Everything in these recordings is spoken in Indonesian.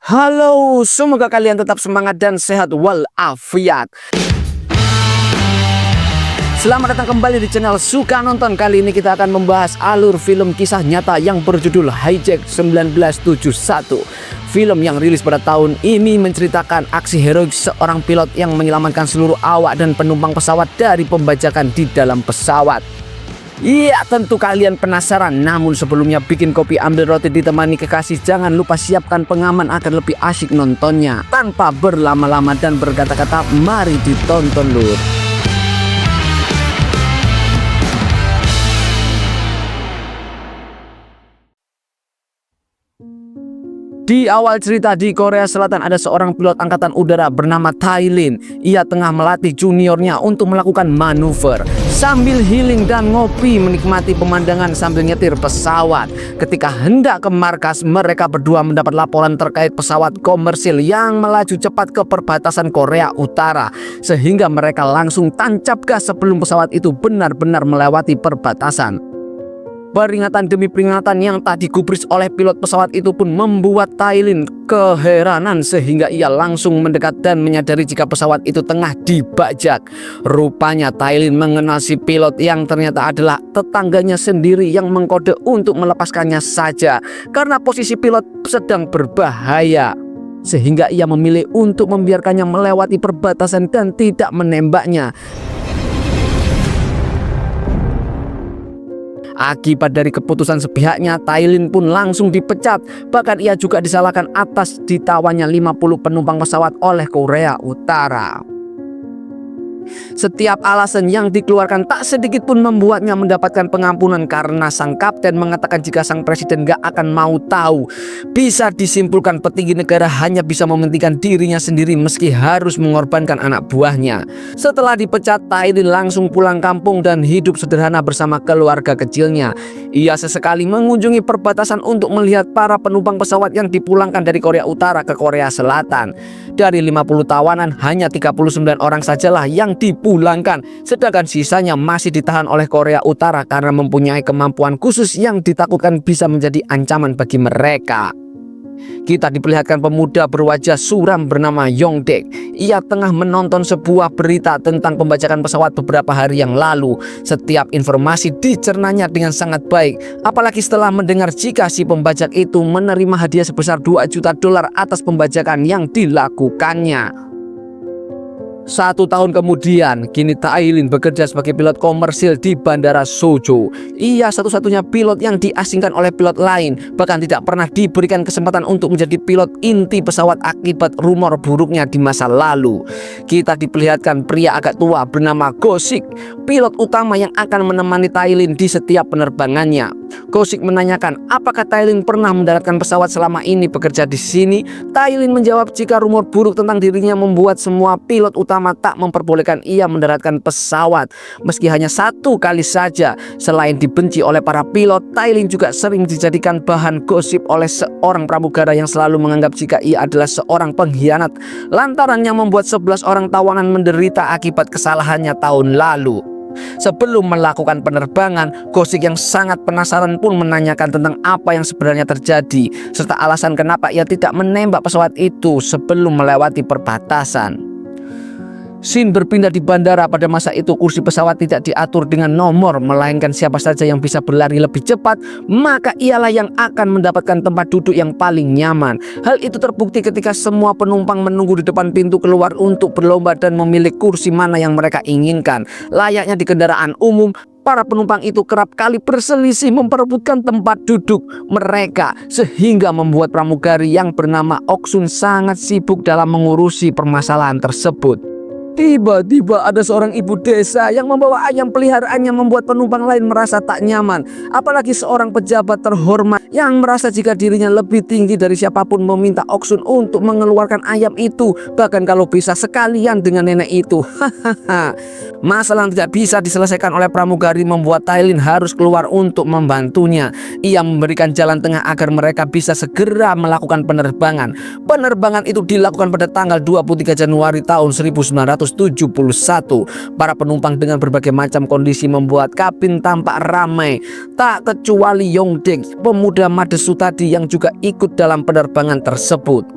Halo, semoga kalian tetap semangat dan sehat walafiat. Selamat datang kembali di channel Suka Nonton. Kali ini kita akan membahas alur film kisah nyata yang berjudul Hijack 1971. Film yang rilis pada tahun ini menceritakan aksi heroik seorang pilot yang menyelamatkan seluruh awak dan penumpang pesawat dari pembajakan di dalam pesawat. Iya, tentu kalian penasaran. Namun sebelumnya bikin kopi, ambil roti, ditemani kekasih. Jangan lupa siapkan pengaman agar lebih asyik nontonnya. Tanpa berlama-lama dan berkata-kata, mari ditonton lur. Di awal cerita, di Korea Selatan ada seorang pilot angkatan udara bernama Tailin. Ia tengah melatih juniornya untuk melakukan manuver sambil healing dan ngopi, menikmati pemandangan sambil nyetir pesawat. Ketika hendak ke markas, mereka berdua mendapat laporan terkait pesawat komersil yang melaju cepat ke perbatasan Korea Utara, sehingga mereka langsung tancap gas sebelum pesawat itu benar-benar melewati perbatasan. Peringatan demi peringatan yang tak digubris oleh pilot pesawat itu pun membuat Tailin keheranan, sehingga ia langsung mendekat dan menyadari jika pesawat itu tengah dibajak. Rupanya Tailin mengenal si pilot yang ternyata adalah tetangganya sendiri yang mengkode untuk melepaskannya saja karena posisi pilot sedang berbahaya, sehingga ia memilih untuk membiarkannya melewati perbatasan dan tidak menembaknya. Akibat dari keputusan sepihaknya, Tailin pun langsung dipecat. Bahkan ia juga disalahkan atas ditawanya 50 penumpang pesawat oleh Korea Utara. Setiap alasan yang dikeluarkan tak sedikit pun membuatnya mendapatkan pengampunan, karena sang kapten mengatakan jika sang presiden gak akan mau tahu. Bisa disimpulkan petinggi negara hanya bisa mementingkan dirinya sendiri meski harus mengorbankan anak buahnya. Setelah dipecat, Tailin langsung pulang kampung dan hidup sederhana bersama keluarga kecilnya. Ia sesekali mengunjungi perbatasan untuk melihat para penumpang pesawat yang dipulangkan dari Korea Utara ke Korea Selatan. Dari 50 tawanan, hanya 39 orang sajalah yang dipulangkan, sedangkan sisanya masih ditahan oleh Korea Utara karena mempunyai kemampuan khusus yang ditakutkan bisa menjadi ancaman bagi mereka. Kita diperlihatkan pemuda berwajah suram bernama Yongdek. Ia tengah menonton sebuah berita tentang pembajakan pesawat beberapa hari yang lalu. Setiap informasi dicernanya dengan sangat baik, apalagi setelah mendengar jika si pembajak itu menerima hadiah sebesar $2 juta atas pembajakan yang dilakukannya. 1 tahun kemudian, kini Tailin bekerja sebagai pilot komersil di Bandara Sojo. Ia satu-satunya pilot yang diasingkan oleh pilot lain, bahkan tidak pernah diberikan kesempatan untuk menjadi pilot inti pesawat akibat rumor buruknya di masa lalu. Kita diperlihatkan pria agak tua bernama Go-sik, pilot utama yang akan menemani Tailin di setiap penerbangannya. Go-sik menanyakan apakah Tailin pernah mendaratkan pesawat selama ini bekerja di sini. Tailin menjawab jika rumor buruk tentang dirinya membuat semua pilot utama tak memperbolehkan ia mendaratkan pesawat, meski hanya 1 kali saja. Selain dibenci oleh para pilot, Tailin juga sering dijadikan bahan gosip oleh seorang pramugara yang selalu menganggap jika ia adalah seorang pengkhianat, lantaran yang membuat 11 orang tawanan menderita akibat kesalahannya tahun lalu. Sebelum melakukan penerbangan, Go-sik yang sangat penasaran pun menanyakan tentang apa yang sebenarnya terjadi, serta alasan kenapa ia tidak menembak pesawat itu sebelum melewati perbatasan. Scene berpindah di bandara. Pada masa itu kursi pesawat tidak diatur dengan nomor, melainkan siapa saja yang bisa berlari lebih cepat, maka ialah yang akan mendapatkan tempat duduk yang paling nyaman. Hal itu terbukti ketika semua penumpang menunggu di depan pintu keluar untuk berlomba dan memilih kursi mana yang mereka inginkan. Layaknya di kendaraan umum, para penumpang itu kerap kali berselisih memperebutkan tempat duduk mereka, sehingga membuat pramugari yang bernama Oksun sangat sibuk dalam mengurusi permasalahan tersebut. Tiba-tiba ada seorang ibu desa yang membawa ayam peliharaannya, membuat penumpang lain merasa tak nyaman. Apalagi seorang pejabat terhormat yang merasa jika dirinya lebih tinggi dari siapapun meminta Oksun untuk mengeluarkan ayam itu, bahkan kalau bisa sekalian dengan nenek itu. Masalah yang tidak bisa diselesaikan oleh pramugari membuat Tailin harus keluar untuk membantunya. Ia memberikan jalan tengah agar mereka bisa segera melakukan penerbangan. Penerbangan itu dilakukan pada tanggal 23 Januari tahun 1971. Para penumpang dengan berbagai macam kondisi membuat kabin tampak ramai. Tak kecuali Yongdek, pemuda Madesu tadi yang juga ikut dalam penerbangan tersebut.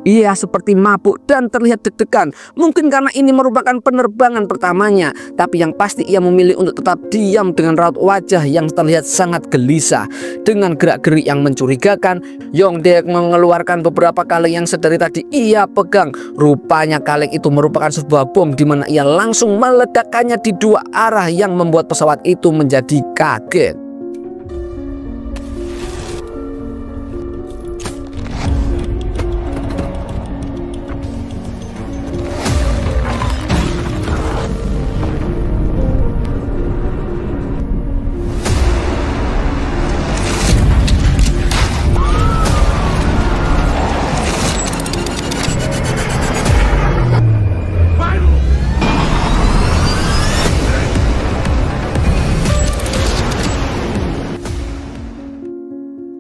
Ia seperti mabuk dan terlihat deg-degan. Mungkin karena ini merupakan penerbangan pertamanya, tapi yang pasti ia memilih untuk tetap diam dengan raut wajah yang terlihat sangat gelisah. Dengan gerak-gerik yang mencurigakan, Yongdek mengeluarkan beberapa kaleng yang sedari tadi ia pegang. Rupanya kaleng itu merupakan sebuah bom di mana ia langsung meledakkannya di dua arah yang membuat pesawat itu menjadi kaget.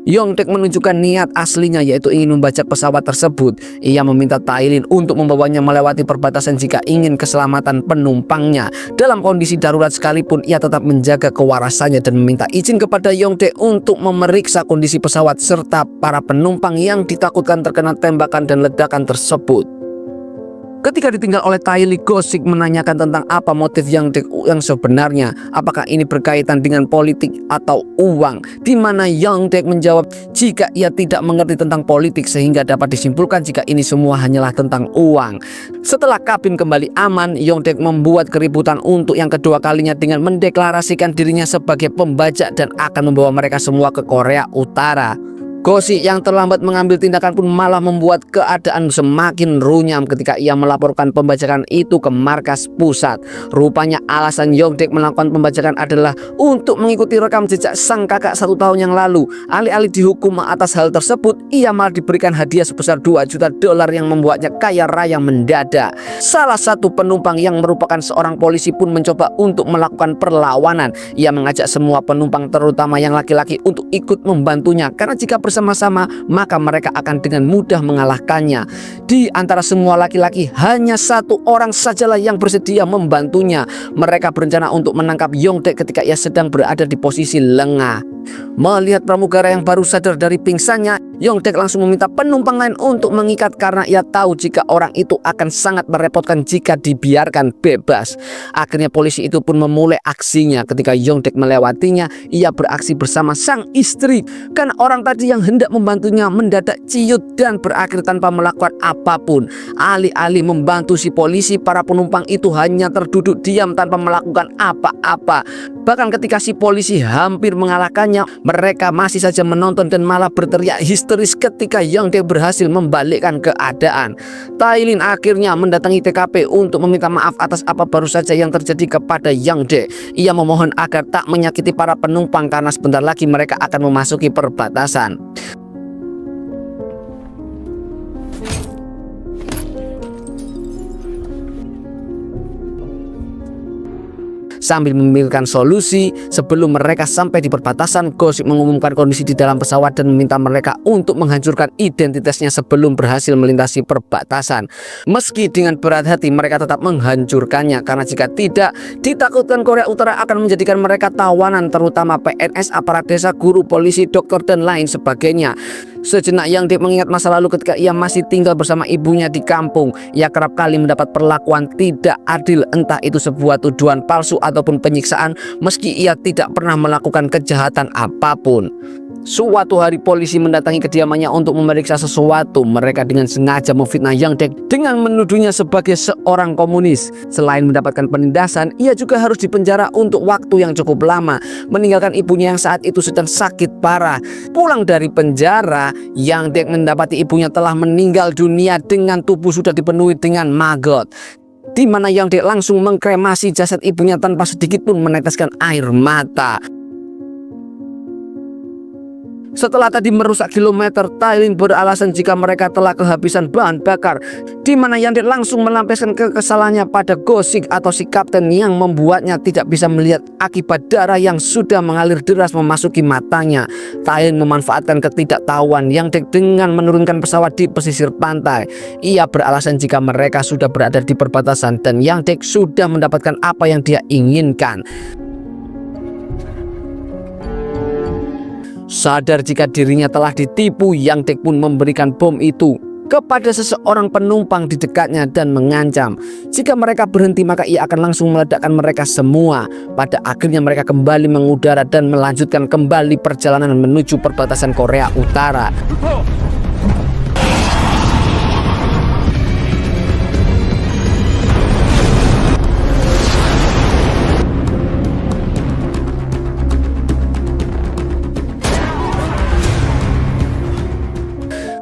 Yongdek menunjukkan niat aslinya, yaitu ingin membajak pesawat tersebut. Ia meminta Tailin untuk membawanya melewati perbatasan jika ingin keselamatan penumpangnya. Dalam kondisi darurat sekalipun, ia tetap menjaga kewarasannya dan meminta izin kepada Yongdek untuk memeriksa kondisi pesawat serta para penumpang yang ditakutkan terkena tembakan dan ledakan tersebut. Ketika ditinggal oleh Taili, Gosik menanyakan tentang apa motif Yongdek yang sebenarnya. Apakah ini berkaitan dengan politik atau uang? Di mana Yongdek menjawab jika ia tidak mengerti tentang politik sehingga dapat disimpulkan jika ini semua hanyalah tentang uang. Setelah kabin kembali aman, Yongdek membuat keributan untuk yang kedua kalinya dengan mendeklarasikan dirinya sebagai pembajak dan akan membawa mereka semua ke Korea Utara. Gosik yang terlambat mengambil tindakan pun malah membuat keadaan semakin runyam ketika ia melaporkan pembajakan itu ke markas pusat. Rupanya alasan Yongdek melakukan pembajakan adalah untuk mengikuti rekam jejak sang kakak 1 tahun yang lalu. Alih-alih dihukum atas hal tersebut, ia malah diberikan hadiah sebesar $2 juta yang membuatnya kaya raya mendadak. Salah satu penumpang yang merupakan seorang polisi pun mencoba untuk melakukan perlawanan. Ia mengajak semua penumpang terutama yang laki-laki untuk ikut membantunya karena jika bersama-sama maka mereka akan dengan mudah mengalahkannya. Di antara semua laki-laki hanya 1 orang sajalah yang bersedia membantunya. Mereka berencana untuk menangkap Yongdek ketika ia sedang berada di posisi lengah. Melihat pramugara yang baru sadar dari pingsannya, Yongdek langsung meminta penumpang lain untuk mengikat karena ia tahu jika orang itu akan sangat merepotkan jika dibiarkan bebas. Akhirnya polisi itu pun memulai aksinya. Ketika Yongdek melewatinya, ia beraksi bersama sang istri karena orang tadi yang hendak membantunya mendadak ciut dan berakhir tanpa melakukan apapun. Alih-alih membantu si polisi, para penumpang itu hanya terduduk diam tanpa melakukan apa-apa. Bahkan ketika si polisi hampir mengalahkannya, mereka masih saja menonton dan malah berteriak histeris ketika Yongdek berhasil membalikkan keadaan. Tailin akhirnya mendatangi TKP untuk meminta maaf atas apa baru saja yang terjadi kepada Yongdek. Ia memohon agar tak menyakiti para penumpang karena sebentar lagi mereka akan memasuki perbatasan. Sambil memikirkan solusi sebelum mereka sampai di perbatasan, Gosik mengumumkan kondisi di dalam pesawat dan meminta mereka untuk menghancurkan identitasnya sebelum berhasil melintasi perbatasan. Meski dengan berat hati, mereka tetap menghancurkannya karena jika tidak, ditakutkan Korea Utara akan menjadikan mereka tawanan, terutama PNS, aparat desa, guru, polisi, dokter, dan lain sebagainya. Sejenak Yongdek mengingat masa lalu ketika ia masih tinggal bersama ibunya di kampung. Ia kerap kali mendapat perlakuan tidak adil, entah itu sebuah tuduhan palsu ataupun penyiksaan, meski ia tidak pernah melakukan kejahatan apapun. Suatu hari polisi mendatangi kediamannya untuk memeriksa sesuatu. Mereka dengan sengaja memfitnah Yongdek dengan menuduhnya sebagai seorang komunis. Selain mendapatkan penindasan, ia juga harus dipenjara untuk waktu yang cukup lama, meninggalkan ibunya yang saat itu sedang sakit parah. Pulang dari penjara, Yongdek mendapati ibunya telah meninggal dunia dengan tubuh sudah dipenuhi dengan maggot, di mana Yongdek langsung mengkremasi jasad ibunya tanpa sedikit pun meneteskan air mata. Setelah tadi merusak kilometer, Tailin beralasan jika mereka telah kehabisan bahan bakar, di mana Yang Dek langsung melampiaskan kekesalannya pada Gosik atau si kapten yang membuatnya tidak bisa melihat akibat darah yang sudah mengalir deras memasuki matanya. Tailin memanfaatkan ketidaktahuan Yang Dek dengan menurunkan pesawat di pesisir pantai. Ia beralasan jika mereka sudah berada di perbatasan dan Yang Dek sudah mendapatkan apa yang dia inginkan. Sadar jika dirinya telah ditipu, Yang Dek pun memberikan bom itu kepada seseorang penumpang di dekatnya dan mengancam jika mereka berhenti maka ia akan langsung meledakkan mereka semua. Pada akhirnya mereka kembali mengudara dan melanjutkan kembali perjalanan menuju perbatasan Korea Utara.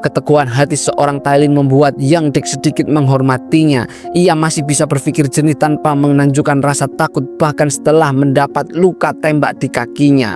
Keteguhan hati seorang Tailin membuat Yang Dek sedikit menghormatinya. Ia masih bisa berpikir jernih tanpa menunjukkan rasa takut bahkan setelah mendapat luka tembak di kakinya.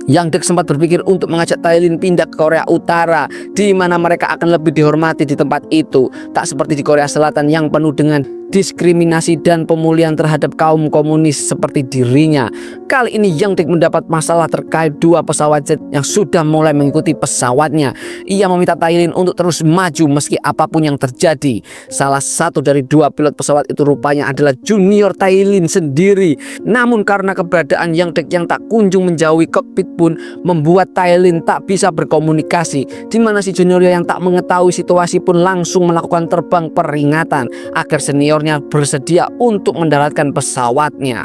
Yang Dek sempat berpikir untuk mengajak Tailin pindah ke Korea Utara, di mana mereka akan lebih dihormati di tempat itu, tak seperti di Korea Selatan yang penuh dengan diskriminasi dan pemulihan terhadap kaum komunis seperti dirinya. Kali ini Yang Dek mendapat masalah terkait dua pesawat jet yang sudah mulai mengikuti pesawatnya. Ia meminta Tailin untuk terus maju meski apapun yang terjadi. Salah satu dari dua pilot pesawat itu rupanya adalah junior Tailin sendiri. Namun karena keberadaan Yang Dek yang tak kunjung menjauhi kokpit pun membuat Tailin tak bisa berkomunikasi, di mana si junior yang tak mengetahui situasi pun langsung melakukan terbang peringatan agar senior bersedia untuk mendaratkan pesawatnya.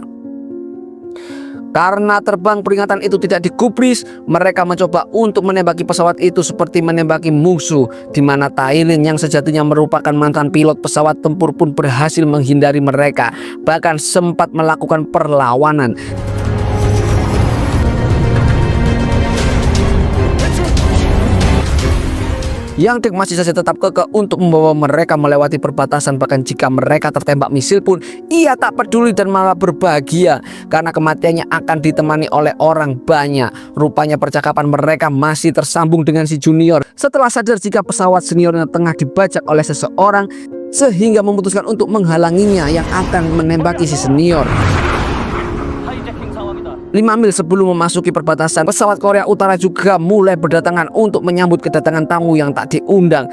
Karena terbang peringatan itu tidak digubris, mereka mencoba untuk menembaki pesawat itu seperti menembaki musuh, di mana Tailin yang sejatinya merupakan mantan pilot pesawat tempur pun berhasil menghindari mereka, bahkan sempat melakukan perlawanan. Yang Dek masih saja tetap kekeh untuk membawa mereka melewati perbatasan, bahkan jika mereka tertembak misil pun ia tak peduli dan malah berbahagia karena kematiannya akan ditemani oleh orang banyak. Rupanya percakapan mereka masih tersambung dengan si junior setelah sadar jika pesawat seniornya tengah dibajak oleh seseorang, sehingga memutuskan untuk menghalanginya yang akan menembaki si senior. 5 mil sebelum memasuki perbatasan, pesawat Korea Utara juga mulai berdatangan untuk menyambut kedatangan tamu yang tak diundang.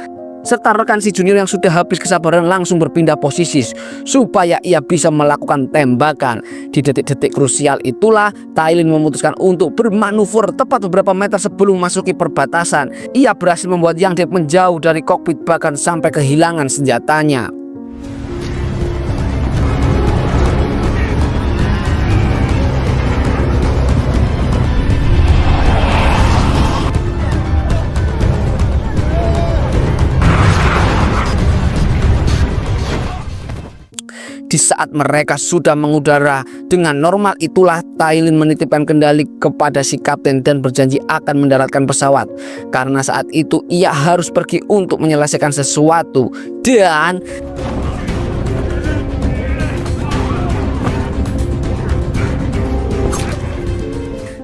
Serta rekan si junior yang sudah habis kesabaran langsung berpindah posisi supaya ia bisa melakukan tembakan. Di detik-detik krusial itulah Tailin memutuskan untuk bermanuver tepat beberapa meter sebelum memasuki perbatasan. Ia berhasil membuat Yang Dek menjauh dari kokpit bahkan sampai kehilangan senjatanya. Di saat mereka sudah mengudara dengan normal itulah Tailin menitipkan kendali kepada si kapten dan berjanji akan mendaratkan pesawat. Karena saat itu ia harus pergi untuk menyelesaikan sesuatu. Dan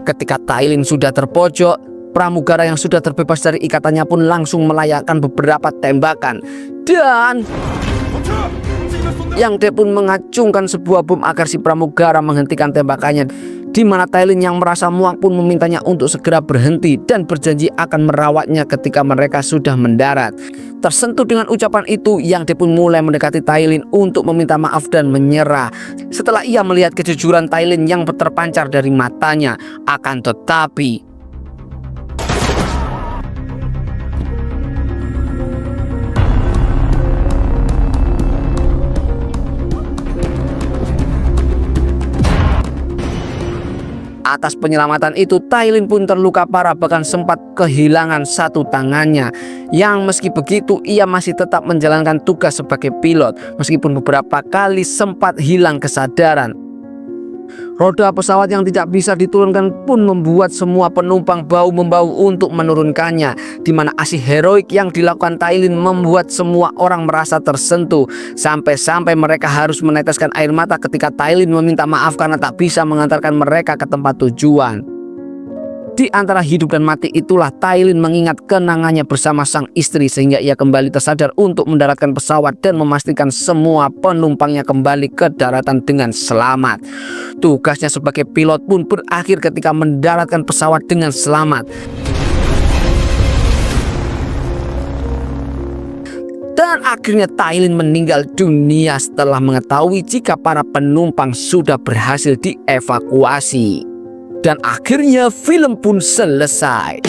ketika Tailin sudah terpojok, pramugara yang sudah terbebas dari ikatannya pun langsung melayakkan beberapa tembakan. Dan Yang Dek pun mengacungkan sebuah bom agar si pramugara menghentikan tembakannya, di mana Tailin yang merasa muak pun memintanya untuk segera berhenti dan berjanji akan merawatnya ketika mereka sudah mendarat. Tersentuh dengan ucapan itu, Yang Dek pun mulai mendekati Tailin untuk meminta maaf dan menyerah setelah ia melihat kejujuran Tailin yang terpancar dari matanya. Akan tetapi atas penyelamatan itu, Tailin pun terluka parah bahkan sempat kehilangan satu tangannya. Yang meski begitu ia masih tetap menjalankan tugas sebagai pilot meskipun beberapa kali sempat hilang kesadaran. Roda pesawat yang tidak bisa diturunkan pun membuat semua penumpang bahu-membahu untuk menurunkannya, di mana aksi heroik yang dilakukan Tailin membuat semua orang merasa tersentuh, sampai-sampai mereka harus meneteskan air mata ketika Tailin meminta maaf karena tak bisa mengantarkan mereka ke tempat tujuan. Di antara hidup dan mati itulah Tailin mengingat kenangannya bersama sang istri sehingga ia kembali tersadar untuk mendaratkan pesawat dan memastikan semua penumpangnya kembali ke daratan dengan selamat. Tugasnya sebagai pilot pun berakhir ketika mendaratkan pesawat dengan selamat. Dan akhirnya Tailin meninggal dunia setelah mengetahui jika para penumpang sudah berhasil dievakuasi. Dan akhirnya film pun selesai.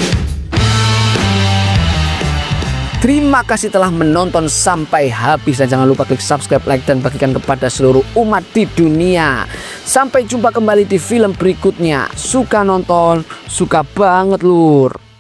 Terima kasih telah menonton sampai habis dan jangan lupa klik subscribe, like, dan bagikan kepada seluruh umat di dunia. Sampai jumpa kembali di film berikutnya. Suka nonton, suka banget lur.